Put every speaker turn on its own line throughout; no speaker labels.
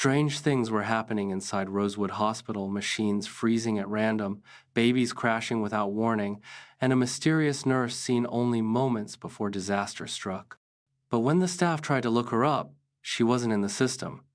Strange things were happening inside Rosewood Hospital, machines freezing at random, babies crashing without warning, and a mysterious nurse seen only moments before disaster struck. But when the staff tried to look her up, she wasn't in the system.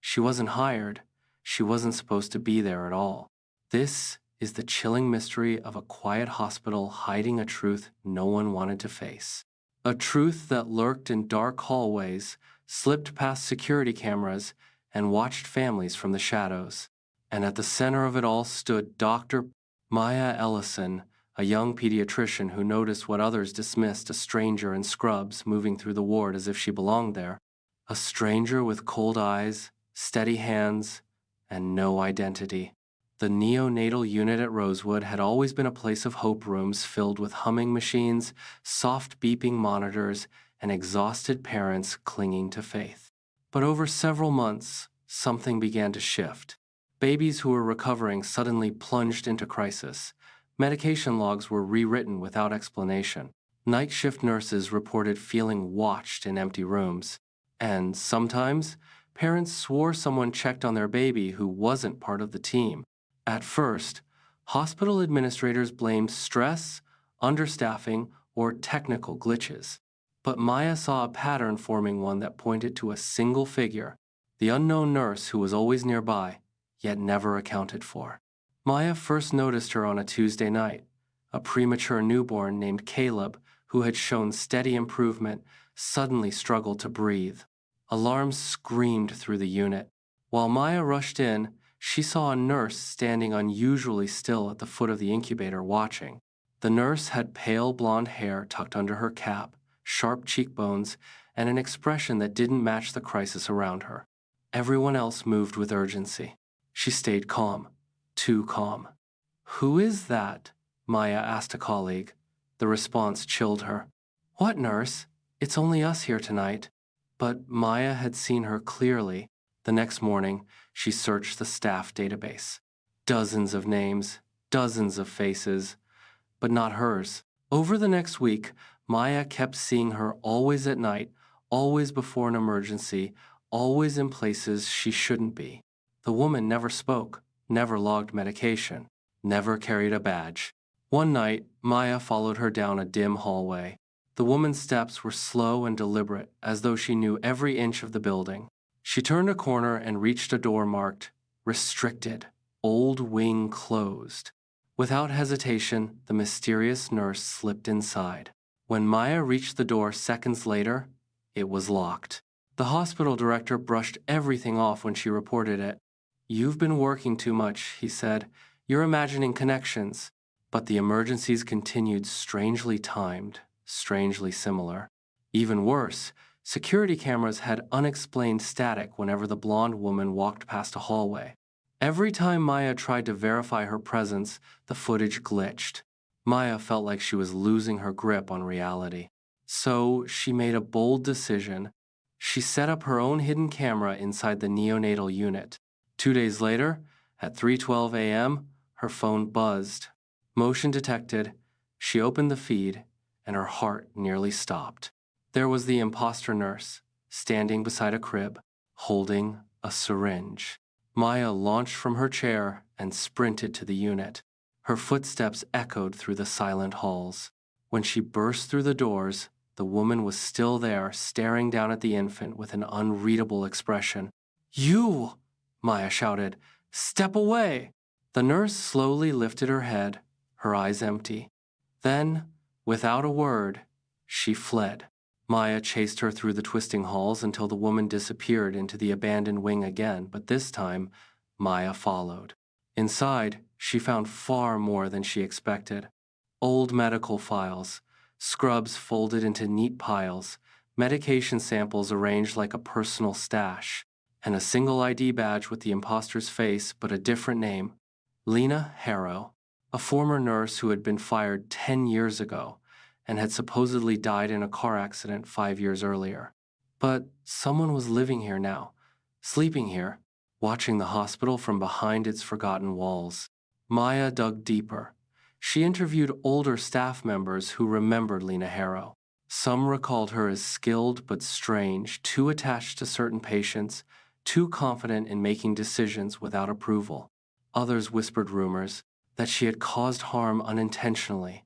She wasn't hired. She wasn't supposed to be there at all. This is the chilling mystery of a quiet hospital hiding a truth no one wanted to face. A truth that lurked in dark hallways, slipped past security cameras, and watched families from the shadows. And at the center of it all stood Dr. Maya Ellison, a young pediatrician who noticed what others dismissed, a stranger in scrubs moving through the ward as if she belonged there. A stranger with cold eyes, steady hands, and no identity. The neonatal unit at Rosewood had always been a place of hope, rooms filled with humming machines, soft beeping monitors, and exhausted parents clinging to faith. But over several months, something began to shift. Babies who were recovering suddenly plunged into crisis. Medication logs were rewritten without explanation. Night shift nurses reported feeling watched in empty rooms. And sometimes, parents swore someone checked on their baby who wasn't part of the team. At first, hospital administrators blamed stress, understaffing, or technical glitches. But Maya saw a pattern forming, one that pointed to a single figure, the unknown nurse who was always nearby, yet never accounted for. Maya first noticed her on a Tuesday night. A premature newborn named Caleb, who had shown steady improvement, suddenly struggled to breathe. Alarms screamed through the unit. While Maya rushed in, she saw a nurse standing unusually still at the foot of the incubator watching. The nurse had pale blonde hair tucked under her cap, sharp cheekbones, and an expression that didn't match the crisis around her. Everyone else moved with urgency. She stayed calm, too calm. "Who is that?" Maya asked a colleague. The response chilled her. "What, nurse? It's only us here tonight." But Maya had seen her clearly. The next morning, she searched the staff database. Dozens of names, dozens of faces, but not hers. Over the next week, Maya kept seeing her always at night, always before an emergency, always in places she shouldn't be. The woman never spoke, never logged medication, never carried a badge. One night, Maya followed her down a dim hallway. The woman's steps were slow and deliberate, as though she knew every inch of the building. She turned a corner and reached a door marked, "Restricted, Old Wing Closed." Without hesitation, the mysterious nurse slipped inside. When Maya reached the door seconds later, it was locked. The hospital director brushed everything off when she reported it. "You've been working too much," he said. "You're imagining connections." But the emergencies continued, strangely timed, strangely similar. Even worse, security cameras had unexplained static whenever the blonde woman walked past a hallway. Every time Maya tried to verify her presence, the footage glitched. Maya felt like she was losing her grip on reality. So she made a bold decision. She set up her own hidden camera inside the neonatal unit. 2 days later, at 3:12 a.m., her phone buzzed. Motion detected. She opened the feed, and her heart nearly stopped. There was the impostor nurse, standing beside a crib, holding a syringe. Maya launched from her chair and sprinted to the unit. Her footsteps echoed through the silent halls. When she burst through the doors, the woman was still there, staring down at the infant with an unreadable expression. "You!" Maya shouted. "Step away!" The nurse slowly lifted her head, her eyes empty. Then, without a word, she fled. Maya chased her through the twisting halls until the woman disappeared into the abandoned wing again, but this time, Maya followed. Inside, she found far more than she expected. Old medical files, scrubs folded into neat piles, medication samples arranged like a personal stash, and a single ID badge with the imposter's face but a different name, Lena Harrow, a former nurse who had been fired 10 years ago and had supposedly died in a car accident 5 years earlier. But someone was living here now, sleeping here, watching the hospital from behind its forgotten walls. Maya dug deeper. She interviewed older staff members who remembered Lena Harrow. Some recalled her as skilled but strange, too attached to certain patients, too confident in making decisions without approval. Others whispered rumors that she had caused harm unintentionally,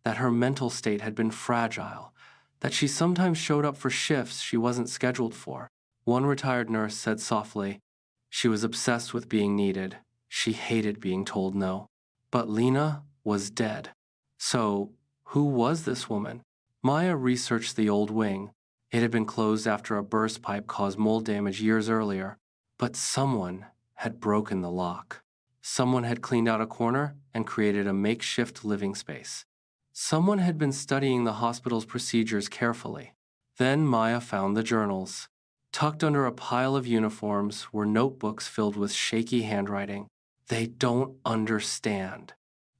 that her mental state had been fragile, that she sometimes showed up for shifts she wasn't scheduled for. One retired nurse said softly, she was obsessed with being needed. She hated being told no. But Lena was dead. So, who was this woman? Maya researched the old wing. It had been closed after a burst pipe caused mold damage years earlier, but someone had broken the lock. Someone had cleaned out a corner and created a makeshift living space. Someone had been studying the hospital's procedures carefully. Then Maya found the journals. Tucked under a pile of uniforms were notebooks filled with shaky handwriting. They don't understand.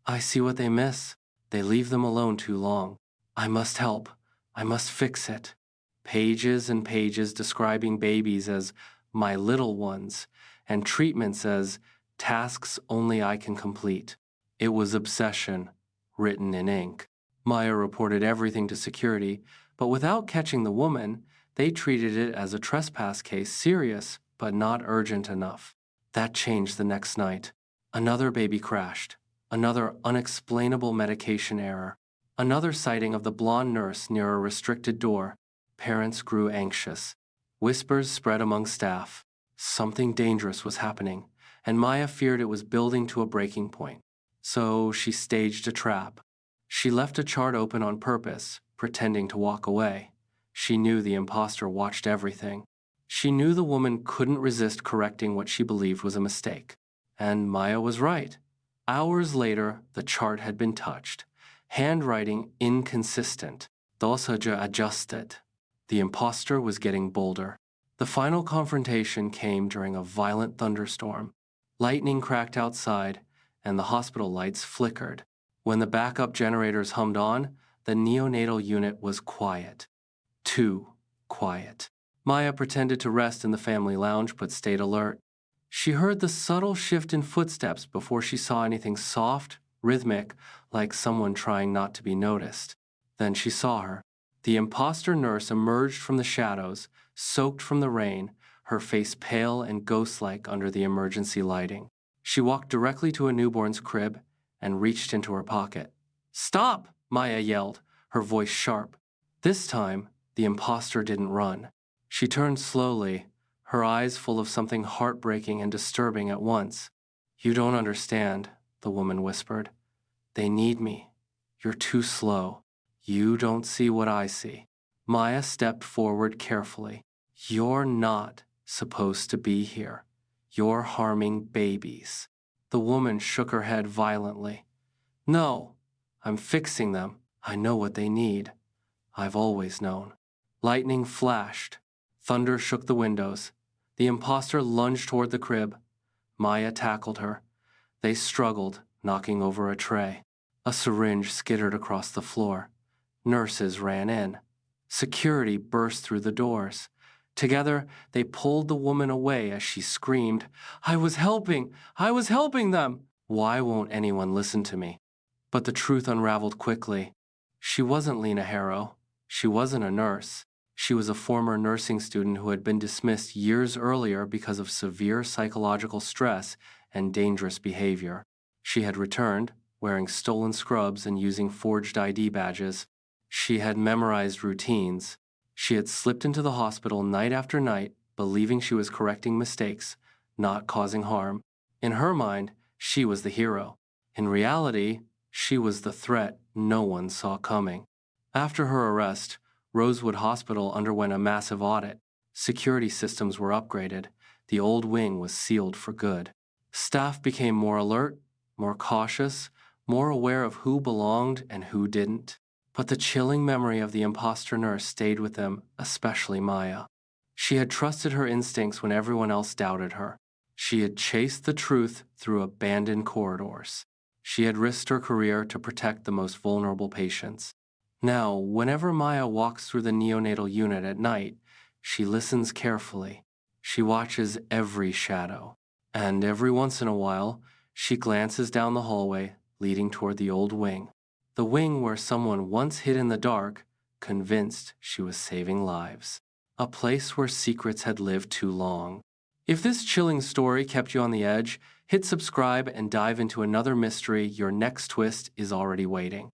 I see what they miss. They leave them alone too long. I must help. I must fix it. Pages and pages describing babies as my little ones and treatments as tasks only I can complete. It was obsession, written in ink. Maya reported everything to security, but without catching the woman, they treated it as a trespass case, serious but not urgent enough. That changed the next night. Another baby crashed. Another unexplainable medication error. Another sighting of the blonde nurse near a restricted door. Parents grew anxious. Whispers spread among staff. Something dangerous was happening, and Maya feared it was building to a breaking point. So she staged a trap. She left a chart open on purpose, pretending to walk away. She knew the impostor watched everything. She knew the woman couldn't resist correcting what she believed was a mistake. And Maya was right. Hours later, the chart had been touched. Handwriting inconsistent. Dosaja adjusted. The impostor was getting bolder. The final confrontation came during a violent thunderstorm. Lightning cracked outside, and the hospital lights flickered. When the backup generators hummed on, the neonatal unit was quiet. Too quiet. Maya pretended to rest in the family lounge but stayed alert. She heard the subtle shift in footsteps before she saw anything soft, rhythmic, like someone trying not to be noticed. Then she saw her. The impostor nurse emerged from the shadows, soaked from the rain, her face pale and ghost-like under the emergency lighting. She walked directly to a newborn's crib and reached into her pocket. "Stop!" Maya yelled, her voice sharp. This time, the impostor didn't run. She turned slowly, her eyes full of something heartbreaking and disturbing at once. "You don't understand," the woman whispered. "They need me. You're too slow. You don't see what I see." Maya stepped forward carefully. "You're not supposed to be here. You're harming babies." The woman shook her head violently. "No, I'm fixing them. I know what they need. I've always known." Lightning flashed. Thunder shook the windows. The impostor lunged toward the crib. Maya tackled her. They struggled, knocking over a tray. A syringe skittered across the floor. Nurses ran in. Security burst through the doors. Together, they pulled the woman away as she screamed, I was helping them! Why won't anyone listen to me?" But the truth unraveled quickly. She wasn't Lena Harrow. She wasn't a nurse. She was a former nursing student who had been dismissed years earlier because of severe psychological stress and dangerous behavior. She had returned, wearing stolen scrubs and using forged ID badges. She had memorized routines. She had slipped into the hospital night after night, believing she was correcting mistakes, not causing harm. In her mind, she was the hero. In reality, she was the threat no one saw coming. After her arrest, Rosewood Hospital underwent a massive audit. Security systems were upgraded. The old wing was sealed for good. Staff became more alert, more cautious, more aware of who belonged and who didn't. But the chilling memory of the impostor nurse stayed with them, especially Maya. She had trusted her instincts when everyone else doubted her. She had chased the truth through abandoned corridors. She had risked her career to protect the most vulnerable patients. Now, whenever Maya walks through the neonatal unit at night, she listens carefully. She watches every shadow. And every once in a while, she glances down the hallway leading toward the old wing. The wing where someone once hid in the dark, convinced she was saving lives. A place where secrets had lived too long. If this chilling story kept you on the edge, hit subscribe and dive into another mystery. Your next twist is already waiting.